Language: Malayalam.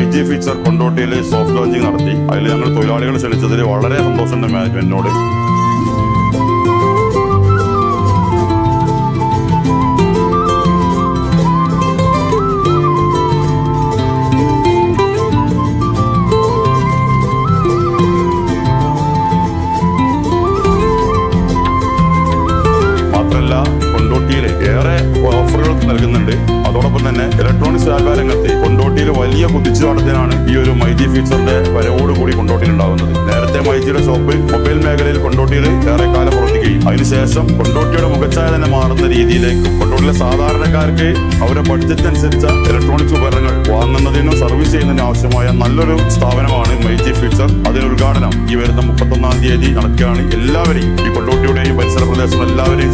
മൈജി ഫീച്ചർ കൊണ്ടോട്ടിയിൽ സോഫ്റ്റ് ലോഞ്ചിങ് നടത്തി. അതിൽ ഞങ്ങൾ തൊഴിലാളികൾ ക്ഷണിച്ചതിൽ വളരെ സന്തോഷമുണ്ട് മാനേജ്മെന്റിനോട്. കൊണ്ടോട്ടിയിൽ ഏറെ ഓഫറുകൾ നൽകുന്നുണ്ട്. അതോടൊപ്പം തന്നെ ഇലക്ട്രോണിക്സ് വ്യാപാര രംഗത്ത് കൊണ്ടോട്ടിയിൽ വലിയ കുതിച്ചുചാട്ടത്തിനാണ് ഈ ഒരു മൈജി ഫീച്ചറിന്റെ വരവോടുകൂടി കൊണ്ടോട്ടിയിൽ ഉണ്ടാകുന്നത്. നേരത്തെ മൈജിയുടെ ഷോപ്പ് മൊബൈൽ മേഖലയിൽ കൊണ്ടോട്ടിയിൽ ഏറെക്കാലം പ്രവർത്തിക്കുകയും അതിനുശേഷം കൊണ്ടോട്ടിയുടെ മുഖച്ഛായ തന്നെ മാറുന്ന രീതിയിലേക്ക് കൊണ്ടോട്ടിയിലെ സാധാരണക്കാർക്ക് അവരുടെ ബഡ്ജറ്റ് അനുസരിച്ച ഇലക്ട്രോണിക്സ് ഉപകരണങ്ങൾ വാങ്ങുന്നതിനും സർവീസ് ചെയ്യുന്നതിനും ആവശ്യമായ നല്ലൊരു സ്ഥാപനമാണ് മൈജി ഫീച്ചർ. അതിന്റെ ഉദ്ഘാടനം ഈ വരുന്ന 31-ാം തീയതി നടക്കുകയാണ്. എല്ലാവരെയും ഈ കൊണ്ടോട്ടിയുടെയും പരിസര പ്രദേശം എല്ലാവരെയും